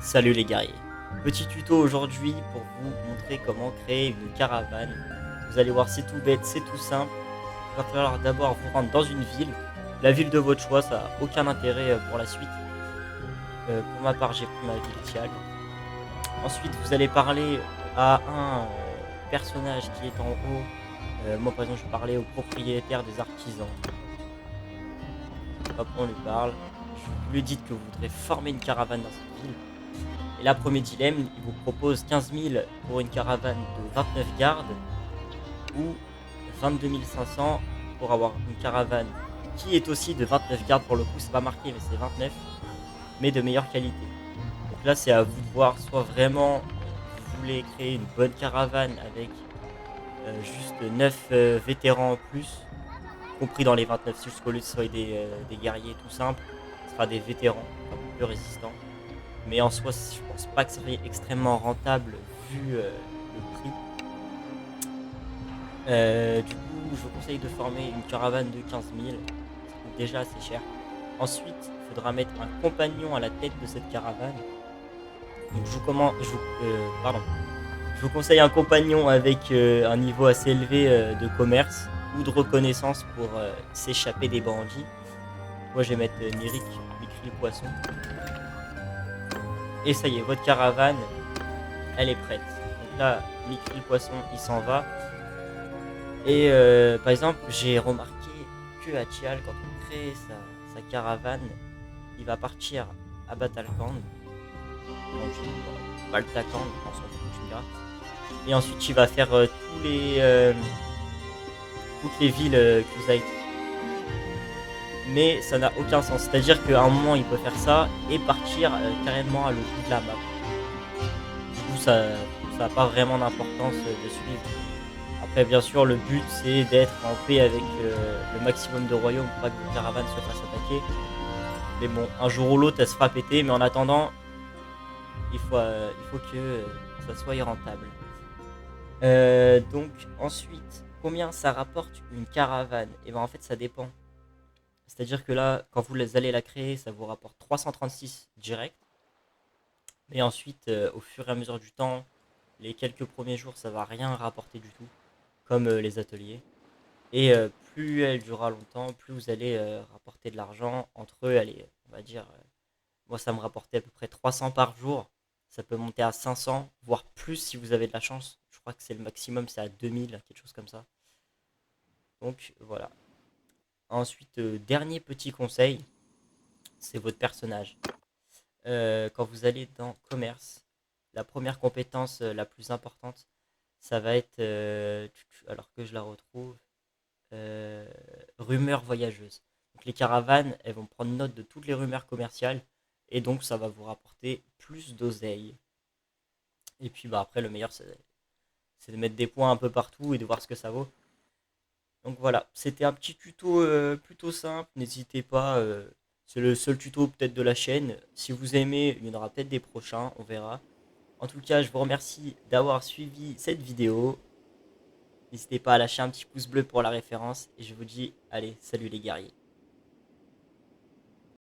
Salut les guerriers. Petit tuto aujourd'hui pour vous montrer comment créer une caravane. Vous allez voir, c'est tout bête, c'est tout simple. Il va falloir d'abord vous rendre dans une ville. La ville de votre choix, ça n'a aucun intérêt pour la suite. Pour ma part, j'ai pris ma ville Tial. Ensuite, vous allez parler à un personnage qui est en haut. Moi, par exemple, je parlais au propriétaire des artisans. Hop, on lui parle. Vous lui dites que vous voudrez former une caravane dans cette ville. Et là, premier dilemme, il vous propose 15 000 pour une caravane de 29 gardes ou 22 500 pour avoir une caravane qui est aussi de 29 gardes. Pour le coup, c'est pas marqué, mais c'est 29, mais de meilleure qualité. Donc là, c'est à vous de voir, soit vraiment vous voulez créer une bonne caravane avec juste 9 vétérans en plus, compris dans les 29, si jusqu'au lieu de ce soit des guerriers tout simples, ce sera des vétérans, un peu plus résistants. Mais en soi, je pense pas que ça soit extrêmement rentable vu le prix. Du coup, je vous conseille de former une caravane de 15 000. Ça coûte déjà assez cher. Ensuite, il faudra mettre un compagnon à la tête de cette caravane. Donc, je vous conseille un compagnon avec un niveau assez élevé de commerce ou de reconnaissance pour s'échapper des bandits. Moi, je vais mettre Nirik, Mikri le poisson. Et ça y est, votre caravane, elle est prête. Donc là, Mikri le poisson, il s'en va. Et par exemple, j'ai remarqué que à Tial, quand on crée sa caravane, il va partir à Batalkan. Baltakan, on s'en fout, tu me diras. Et ensuite, il va faire toutes les villes que vous avez. Mais ça n'a aucun sens. C'est-à-dire qu'à un moment, il peut faire ça et partir carrément à l'autre bout de la map. Du coup, ça n'a pas vraiment d'importance de suivre. Après, bien sûr, le but c'est d'être en paix avec le maximum de royaumes pour pas que vos caravanes se fassent attaquer. Mais bon, un jour ou l'autre, elle se fera péter. Mais en attendant, il faut que ça soit rentable. Donc, ensuite, combien ça rapporte une caravane? Et ben en fait, ça dépend. C'est-à-dire que là, quand vous allez la créer, ça vous rapporte 336 direct. Mais ensuite, au fur et à mesure du temps, les quelques premiers jours, ça va rien rapporter du tout, comme les ateliers. Et plus elle durera longtemps, plus vous allez rapporter de l'argent. Entre eux, allez, on va dire, moi ça me rapportait à peu près 300 par jour. Ça peut monter à 500, voire plus si vous avez de la chance. Je crois que c'est le maximum, c'est à 2000, quelque chose comme ça. Donc voilà. Ensuite, dernier petit conseil, c'est votre personnage. Quand vous allez dans commerce, la première compétence la plus importante, ça va être, alors que je la retrouve, euh, rumeurs voyageuses. Donc les caravanes, elles vont prendre note de toutes les rumeurs commerciales et donc ça va vous rapporter plus d'oseille. Et puis bah après le meilleur c'est de mettre des points un peu partout et de voir ce que ça vaut. Donc voilà, c'était un petit tuto plutôt simple, n'hésitez pas, c'est le seul tuto peut-être de la chaîne. Si vous aimez, il y en aura peut-être des prochains, on verra. En tout cas, je vous remercie d'avoir suivi cette vidéo. N'hésitez pas à lâcher un petit pouce bleu pour la référence et je vous dis allez, salut les guerriers.